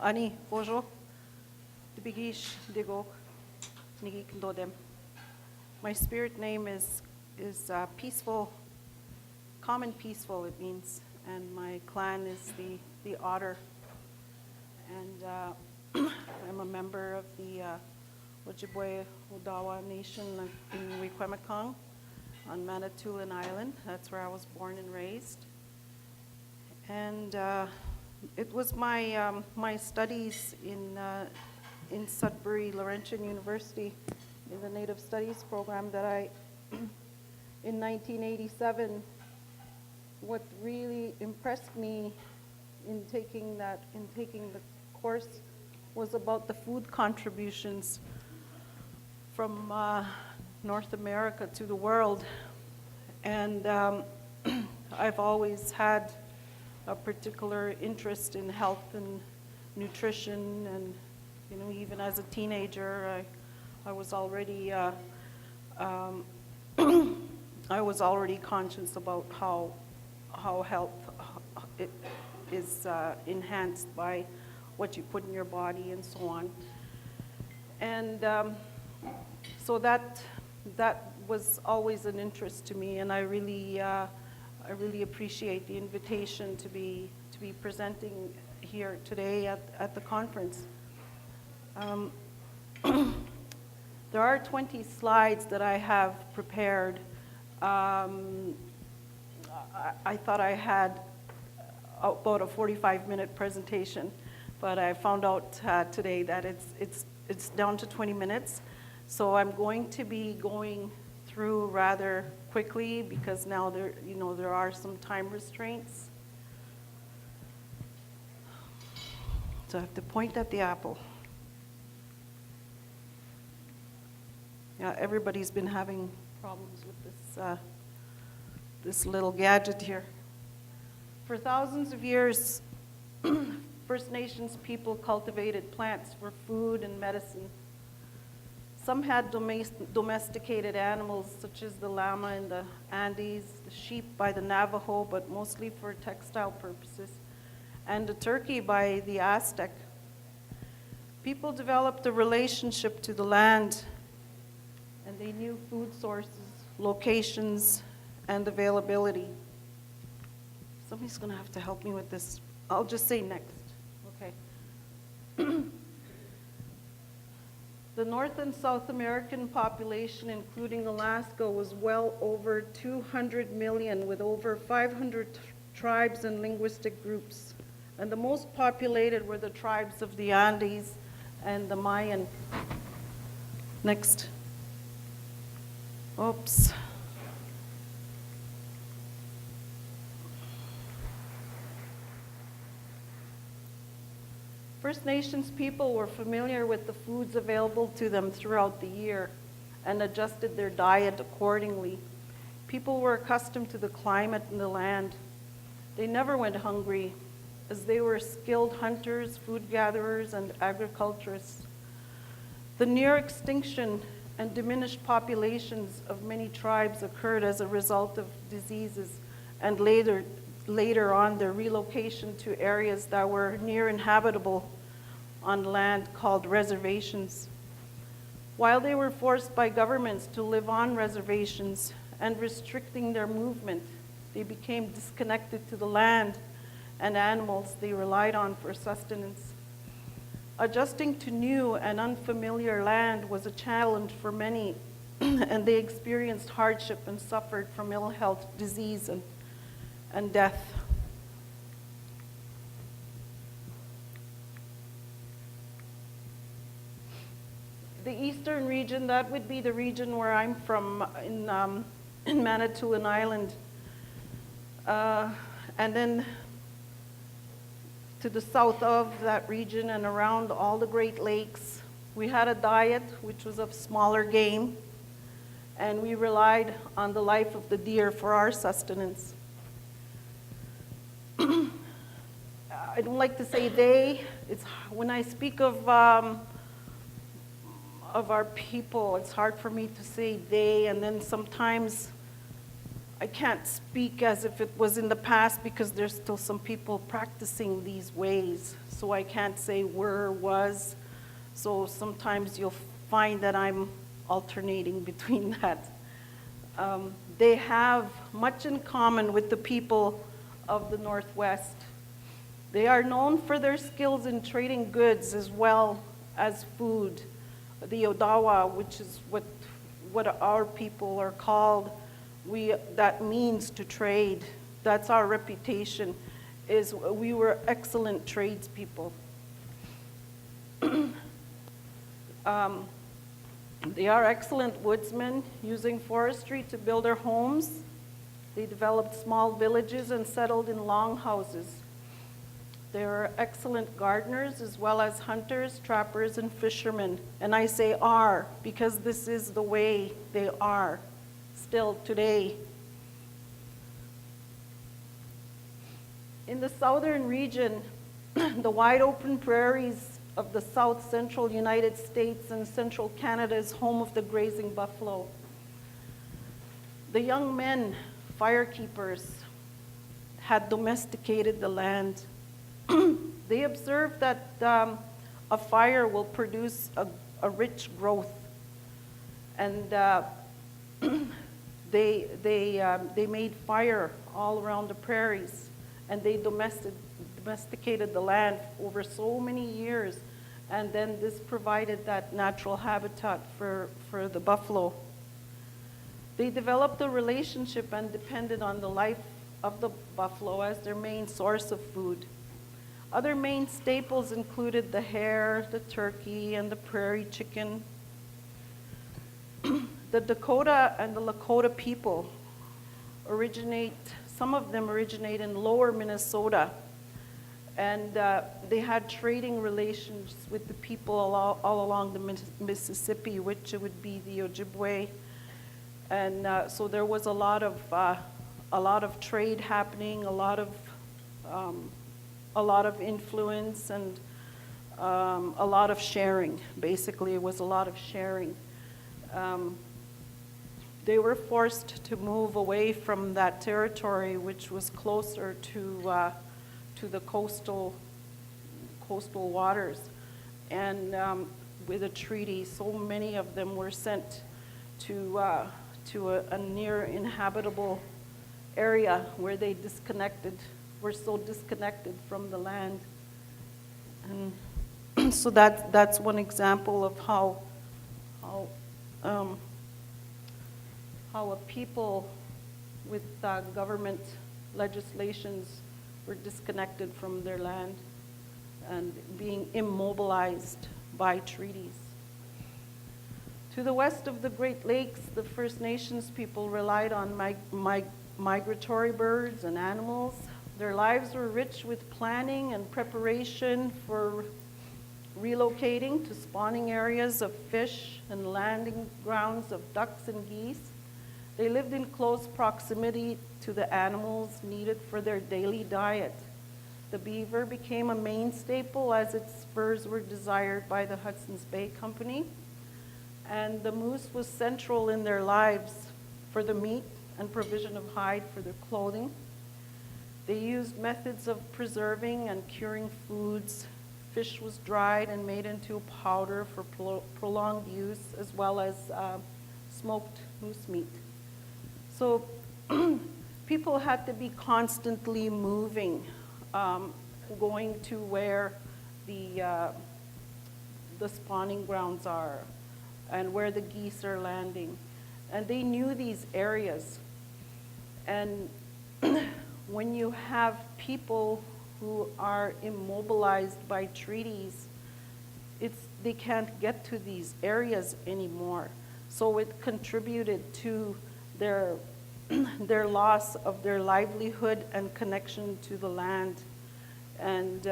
Ani Bojo, Dibigish Digok, Nigik Dodem. My spirit name is peaceful, common peaceful it means, and my clan is the otter. And I'm a member of the Ojibwe Odawa Nation in Wequemakong on Manitoulin Island. That's where I was born and raised. And it was my my studies in Sudbury Laurentian University in the Native Studies program that I, in 1987, what really impressed me in taking the course was about the food contributions from North America to the world. And I've always had a particular interest in health and nutrition, and even as a teenager, I was already I was already conscious about how health is enhanced by what you put in your body and so on. And so that was always an interest to me, and I really appreciate the invitation to be presenting here today at the conference. There are 20 slides that I have prepared. I thought I had about a 45-minute presentation, but I found out today that it's down to 20 minutes. So I'm going to be going through rather quickly because now there are some time restraints. So I have to point at the apple. Yeah, everybody's been having problems with this little gadget here. For thousands of years, First Nations people cultivated plants for food and medicine. Some had domesticated animals, such as the llama in the Andes, the sheep by the Navajo, but mostly for textile purposes, and the turkey by the Aztec. People developed a relationship to the land, and they knew food sources, locations, and availability. Somebody's going to have to help me with this. I'll just say next. Okay. The North and South American population, including Alaska, was well over 200 million, with over 500 tribes and linguistic groups. And the most populated were the tribes of the Andes and the Mayan. Next. Oops. First Nations people were familiar with the foods available to them throughout the year and adjusted their diet accordingly. People were accustomed to the climate and the land. They never went hungry, as they were skilled hunters, food gatherers, and agriculturists. The near extinction and diminished populations of many tribes occurred as a result of diseases, and later on their relocation to areas that were near inhabitable on land called reservations. While they were forced by governments to live on reservations and restricting their movement, they became disconnected to the land and animals they relied on for sustenance. Adjusting to new and unfamiliar land was a challenge for many, and they experienced hardship and suffered from ill health, disease, and death. The eastern region, that would be the region where I'm from, in Manitoulin Island. And then to the south of that region and around all the Great Lakes, we had a diet which was of smaller game, and we relied on the life of the deer for our sustenance. I don't like to say they. When I speak of our people, it's hard for me to say they, and then sometimes I can't speak as if it was in the past because there's still some people practicing these ways. So I can't say were, was. So sometimes you'll find that I'm alternating between that. They have much in common with the people of the Northwest. They are known for their skills in trading goods as well as food. The Odawa, which is what our people are called, that means to trade. That's our reputation, is we were excellent tradespeople. They are excellent woodsmen, using forestry to build their homes. They developed small villages and settled in longhouses. They are excellent gardeners as well as hunters, trappers, and fishermen. And I say are because this is the way they are still today. In the southern region, the wide open prairies of the south central United States and central Canada is home of the grazing buffalo. The young men, firekeepers, had domesticated the land. They observed that a fire will produce a rich growth, and they made fire all around the prairies, and they domesticated the land over so many years, and then this provided that natural habitat for the buffalo. They developed a relationship and depended on the life of the buffalo as their main source of food. Other main staples included the hare, the turkey, and the prairie chicken. The Dakota and the Lakota people some of them originate in lower Minnesota, and they had trading relations with the people all along the Mississippi, which would be the Ojibwe. And so there was a lot of trade happening, a lot of influence, and a lot of sharing. Basically, it was a lot of sharing. They were forced to move away from that territory, which was closer to the coastal waters, and with a treaty, so many of them were sent to a near inhabitable area where they were so disconnected from the land. And so that's one example of how a people with government legislations were disconnected from their land and being immobilized by treaties. To the west of the Great Lakes, the First Nations people relied on migratory birds and animals. Their lives were rich with planning and preparation for relocating to spawning areas of fish and landing grounds of ducks and geese. They lived in close proximity to the animals needed for their daily diet. The beaver became a main staple as its furs were desired by the Hudson's Bay Company. And the moose was central in their lives for the meat and provision of hide for their clothing. They used methods of preserving and curing foods. Fish was dried and made into powder for prolonged use, as well as smoked moose meat. So people had to be constantly moving, going to where the spawning grounds are, and where the geese are landing. And they knew these areas. And when you have people who are immobilized by treaties, they can't get to these areas anymore. So it contributed to their loss of their livelihood and connection to the land. And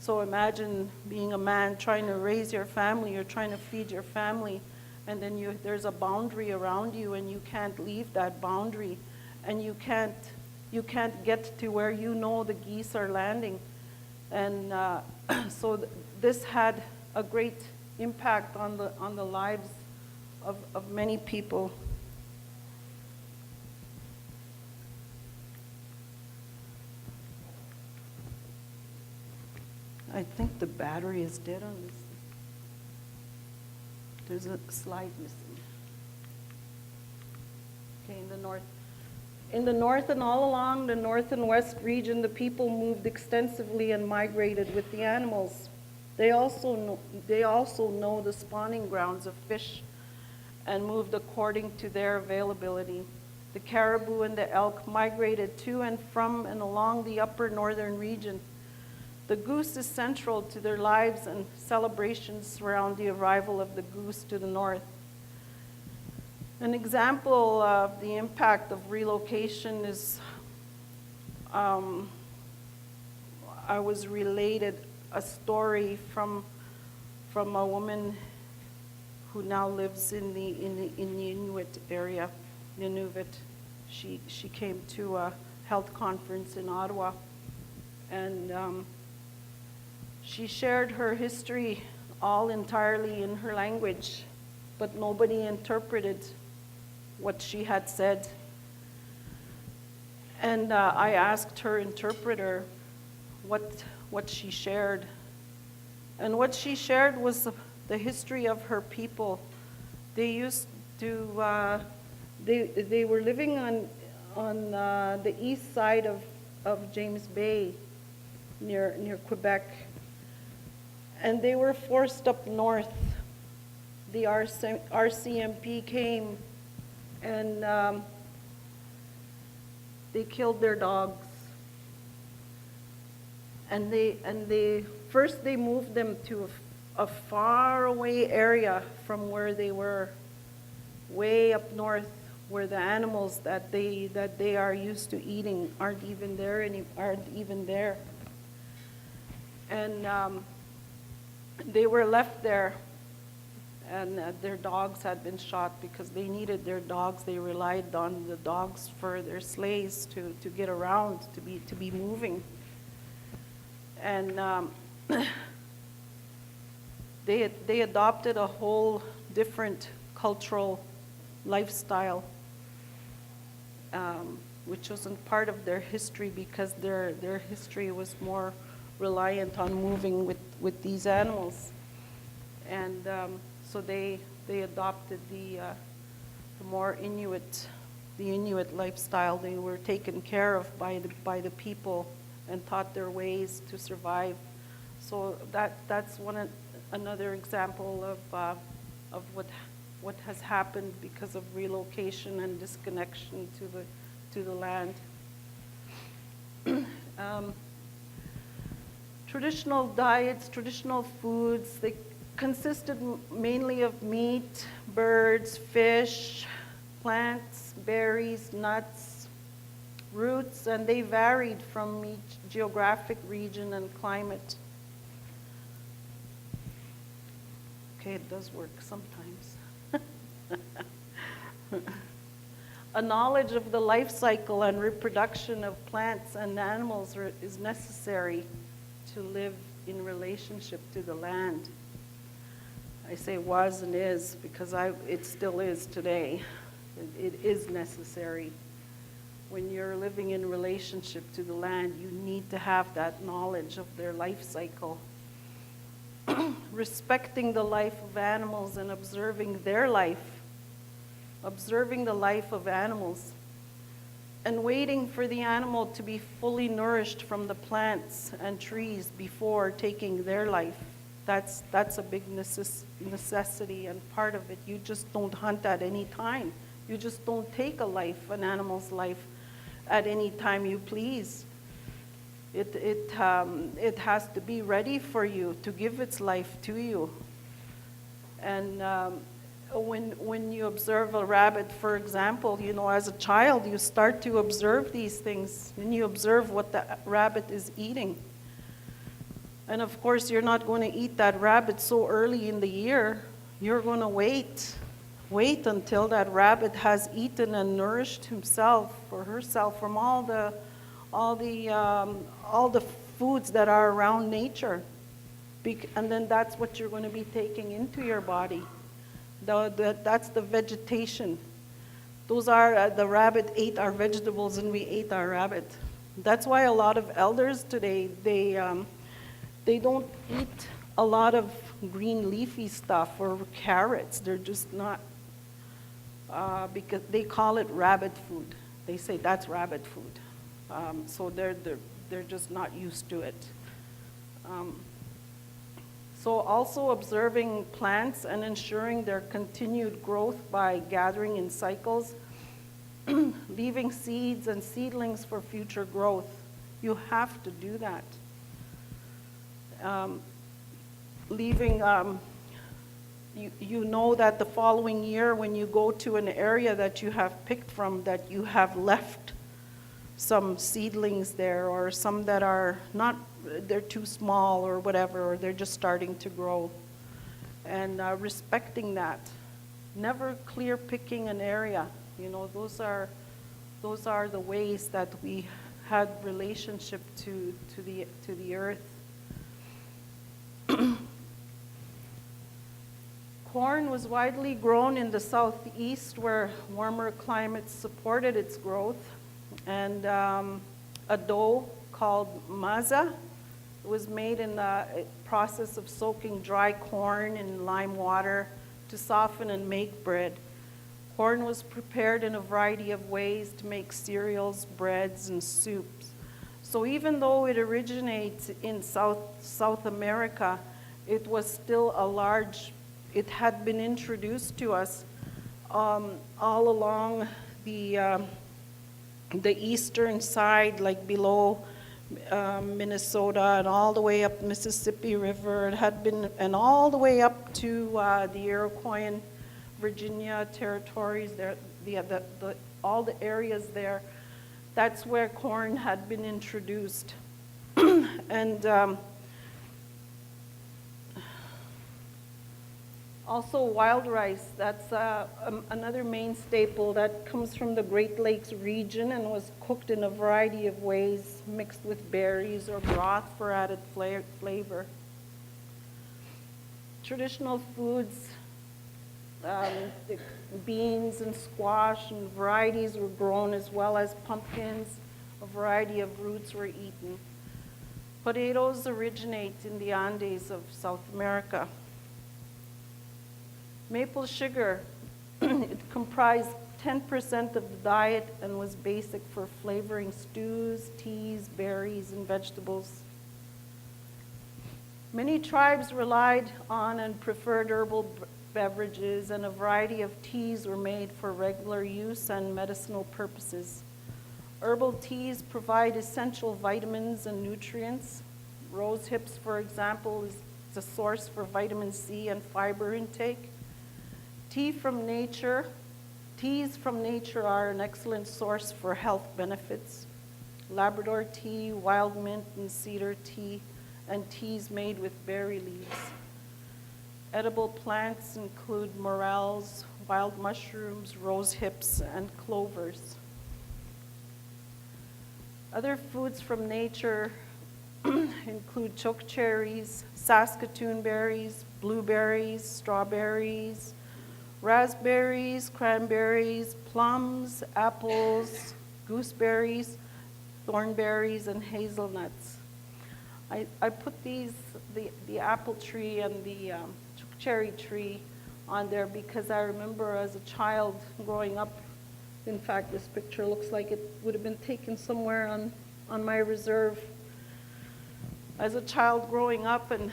so imagine being a man trying to raise your family or trying to feed your family, and then there's a boundary around you and you can't leave that boundary, and you can't get to where you know the geese are landing. And so this had a great impact on the lives of many people. I think the battery is dead on this. There's a slide missing. Okay, in the north. In the north and all along the north and west region, the people moved extensively and migrated with the animals. They also know the spawning grounds of fish and moved according to their availability. The caribou and the elk migrated to and from and along the upper northern region. The goose is central to their lives, and celebrations surround the arrival of the goose to the north. An example of the impact of relocation is I was related a story from a woman who now lives in the Inuit area, Nunavut. She came to a health conference in Ottawa, and she shared her history all entirely in her language, but nobody interpreted what she had said. And I asked her interpreter what she shared. And what she shared was the history of her people. They used to, they were living on the east side of James Bay, near Quebec. And they were forced up north. The RCMP came and they killed their dogs. And they first they moved them to a far away area from where they were, way up north, where the animals that they are used to eating aren't even there. And they were left there, and their dogs had been shot because they needed their dogs. They relied on the dogs for their sleighs to get around, to be moving. And they adopted a whole different cultural lifestyle, which wasn't part of their history because their history was more reliant on moving with these animals. And so they adopted the more Inuit lifestyle. They were taken care of by the people and taught their ways to survive. So that's another example of what has happened because of relocation and disconnection to the land. Traditional diets, traditional foods, they consisted mainly of meat, birds, fish, plants, berries, nuts, roots, and they varied from each geographic region and climate. Okay, it does work sometimes. A knowledge of the life cycle and reproduction of plants and animals is necessary to live in relationship to the land. I say was and is because it still is today. It is necessary. When you're living in relationship to the land, you need to have that knowledge of their life cycle. Respecting the life of animals and observing their life, observing the life of animals, and waiting for the animal to be fully nourished from the plants and trees before taking their life. That's a big necessity and part of it. You just don't hunt at any time. You just don't take an animal's life at any time you please. It has to be ready for you to give its life to you. And when you observe a rabbit, for example, as a child, you start to observe these things, and you observe what the rabbit is eating. And of course, you're not going to eat that rabbit so early in the year. You're going to wait until that rabbit has eaten and nourished himself or herself from all the foods that are around nature. And then that's what you're going to be taking into your body. That's the vegetation. Those are, the rabbit ate our vegetables and we ate our rabbit. That's why a lot of elders today, They don't eat a lot of green leafy stuff or carrots. They're just not, because they call it rabbit food. They say that's rabbit food. So they're just not used to it. So also observing plants and ensuring their continued growth by gathering in cycles, leaving seeds and seedlings for future growth. You have to do that. Leaving, you know that the following year when you go to an area that you have picked from, that you have left some seedlings there, or some that are not, they're too small or whatever, or they're just starting to grow. And respecting that. Never clear picking an area. You know, those are the ways that we had relationship to the earth. Corn was widely grown in the southeast where warmer climates supported its growth. And a dough called maza was made in the process of soaking dry corn in lime water to soften and make bread. Corn was prepared in a variety of ways to make cereals, breads, and soups. So even though it originates in South America, it was still it had been introduced to us all along the eastern side, like below Minnesota and all the way up Mississippi River. It had been, and all the way up to the Iroquois and Virginia territories, all the areas there. That's where corn had been introduced. And also wild rice, that's another main staple that comes from the Great Lakes region and was cooked in a variety of ways, mixed with berries or broth for added flavor. Traditional foods, the beans and squash and varieties were grown, as well as pumpkins. A variety of roots were eaten. Potatoes originate in the Andes of South America. Maple sugar, it comprised 10% of the diet and was basic for flavoring stews, teas, berries, and vegetables. Many tribes relied on and preferred herbal beverages, and a variety of teas were made for regular use and medicinal purposes. Herbal teas provide essential vitamins and nutrients. Rose hips, for example, is a source for vitamin C and fiber intake. Teas from nature are an excellent source for health benefits. Labrador tea, wild mint, and cedar tea, and teas made with berry leaves. Edible plants include morels, wild mushrooms, rose hips, and clovers. Other foods from nature include chokecherries, Saskatoon berries, blueberries, strawberries, raspberries, cranberries, plums, apples, gooseberries, thornberries, and hazelnuts. I put the apple tree and the cherry tree on there because I remember as a child growing up, in fact, this picture looks like it would have been taken somewhere on my reserve. As a child growing up, and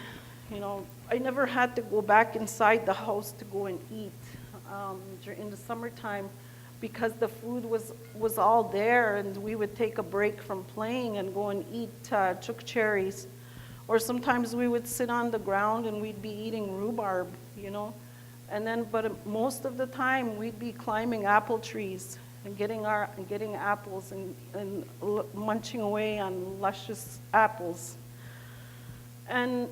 I never had to go back inside the house to go and eat in the summertime because the food was all there, and we would take a break from playing and go and eat chook cherries. Or sometimes we would sit on the ground and we'd be eating rhubarb, And then, but most of the time we'd be climbing apple trees and getting apples and munching away on luscious apples. And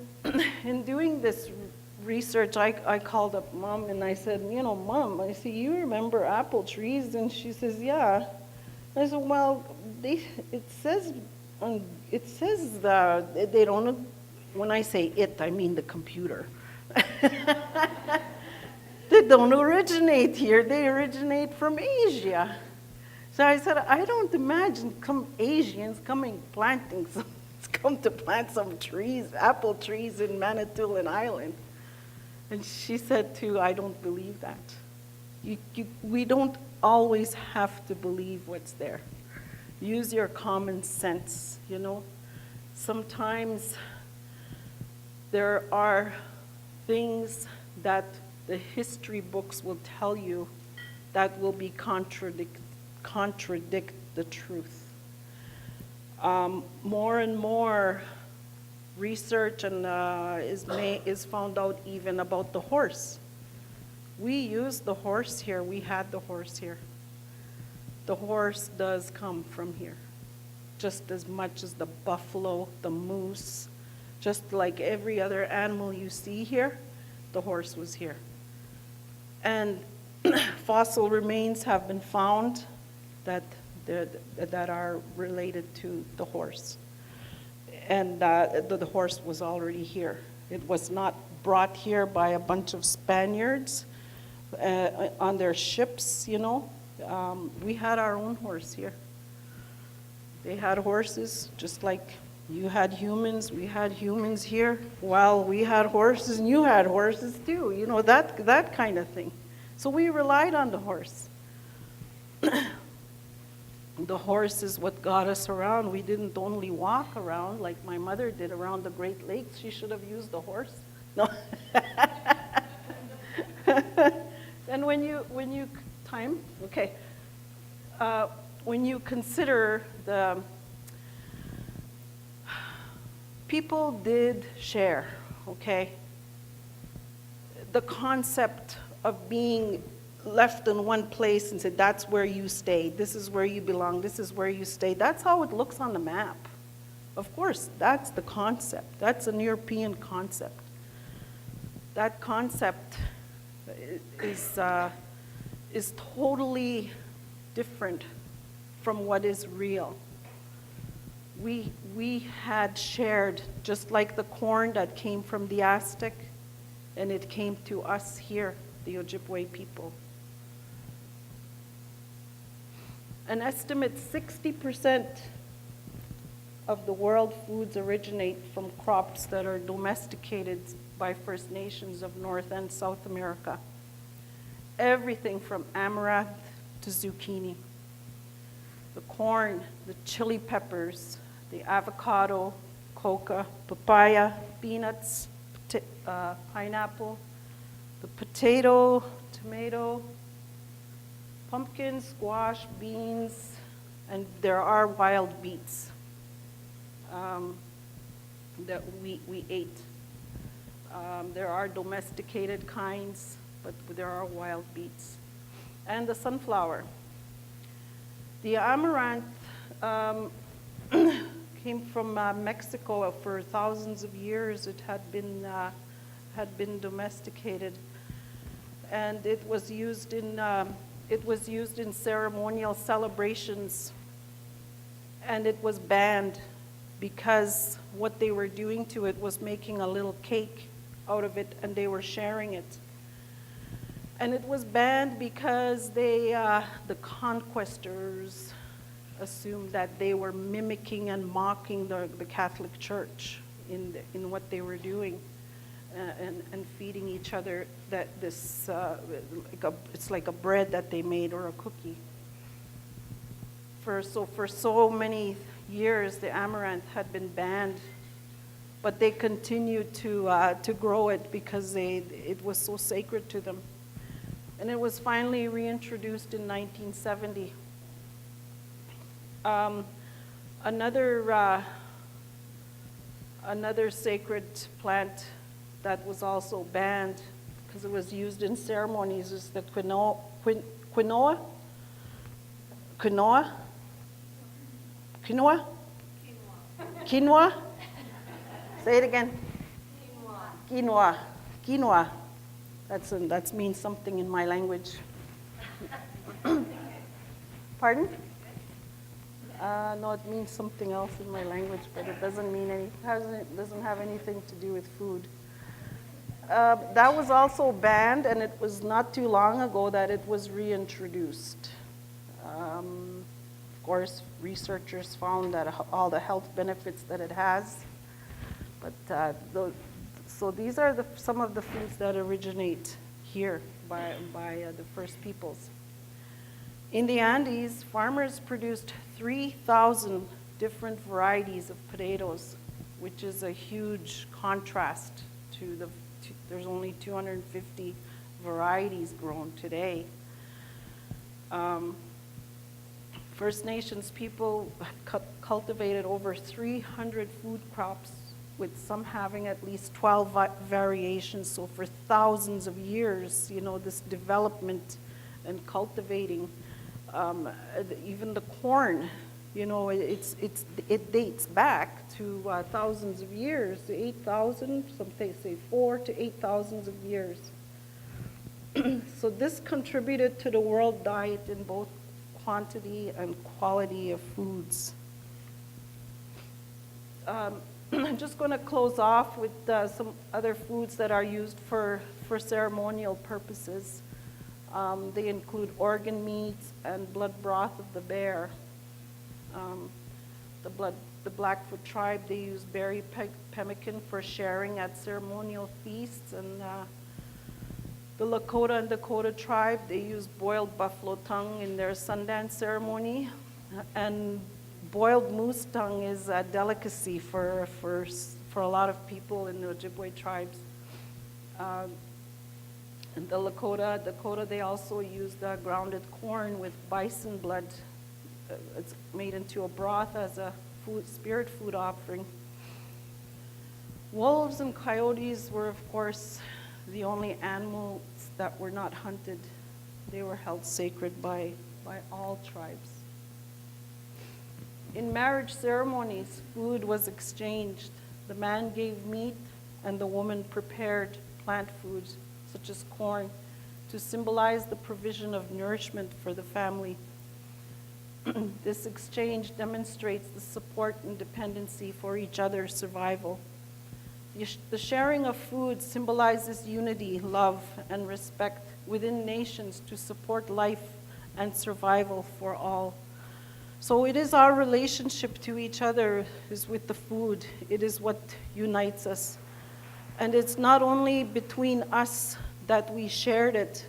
in doing this research, I called up Mom and I said, Mom, I said, you remember apple trees? And she says, yeah. I said, well, it says they don't, when I say it, I mean the computer. They don't originate here, they originate from Asia. So I said, I don't imagine Asians coming planting some come to plant some trees, apple trees in Manitoulin Island. And she said too, I don't believe that. We don't always have to believe what's there. Use your common sense, you know. Sometimes there are things that the history books will tell you that will be contradict the truth. More and more research and is found out even about the horse. We use the horse here. We had the horse here. The horse does come from here, just as much as the buffalo, the moose, just like every other animal you see here, the horse was here. And fossil remains have been found that are related to the horse. And the horse was already here. It was not brought here by a bunch of Spaniards on their ships, you know. We had our own horse here. They had horses just like you had humans, we had humans here. Well, we had horses and you had horses too, you know, that kind of thing. So we relied on the horse. The horse is what got us around. We didn't only walk around like my mother did around the Great Lakes. She should have used the horse. No. And when you time, okay. When you consider the people did share, okay? The concept of being left in one place and said, that's where you stay, this is where you belong, this is where you stay. That's how it looks on the map. Of course, that's the concept. That's an European concept. That concept is totally different from what is real. We had shared, just like the corn that came from the Aztec, and it came to us here, the Ojibwe people. An estimate 60% of the world foods originate from crops that are domesticated by First Nations of North and South America. Everything from amaranth to zucchini, the corn, the chili peppers, the avocado, coca, papaya, peanuts, pineapple, the potato, tomato, pumpkin, squash, beans, and there are wild beets that we ate. There are domesticated kinds, but there are wild beets. And the sunflower. The amaranth came from Mexico for thousands of years. It had been domesticated, and it was used in ceremonial celebrations, and it was banned because what they were doing to it was making a little cake out of it, and they were sharing it. And it was banned because the conquistors assumed that they were mimicking and mocking the Catholic Church in what they were doing, and feeding each other it's like a bread that they made or a cookie. For so many years, the amaranth had been banned, but they continued to grow it because it was so sacred to them. And it was finally reintroduced in 1970. Another sacred plant that was also banned because it was used in ceremonies is the quinoa. Quinoa? Say it again. Quinoa. That means something in my language. Pardon? No, it means something else in my language, but it doesn't mean doesn't have anything to do with food. That was also banned, and it was not too long ago that it was reintroduced. Of course, researchers found that all the health benefits that it has. But so these are some of the foods that originate here by the first peoples. In the Andes, farmers produced 3,000 different varieties of potatoes, which is a huge contrast to there's only 250 varieties grown today. First Nations people cultivated over 300 food crops, with some having at least 12 variations. So for thousands of years, this development and cultivating, even the corn, it dates back to thousands of years, to 8,000, some say 4,000 to 8,000 of years. So this contributed to the world diet in both quantity and quality of foods. I'm just going to close off with some other foods that are used for ceremonial purposes. They include organ meats and blood broth of the bear. The Blackfoot tribe, they use berry pemmican for sharing at ceremonial feasts, and the Lakota and Dakota tribe, they use boiled buffalo tongue in their Sundance ceremony, and boiled moose tongue is a delicacy for a lot of people in the Ojibwe tribes. In the Dakota, they also use the grounded corn with bison blood. It's made into a broth as a spirit food offering. Wolves and coyotes were, of course, the only animals that were not hunted. They were held sacred by all tribes. In marriage ceremonies, food was exchanged. The man gave meat, and the woman prepared plant foods, such as corn, to symbolize the provision of nourishment for the family. This exchange demonstrates the support and dependency for each other's survival. The sharing of food symbolizes unity, love, and respect within nations to support life and survival for all. So it is our relationship to each other is with the food. It is what unites us. And it's not only between us that we shared it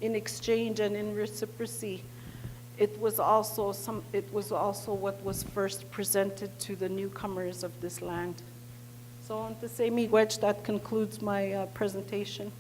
in exchange and in reciprocity. It was also what was first presented to the newcomers of this land. So on te se miigwech, that concludes my presentation.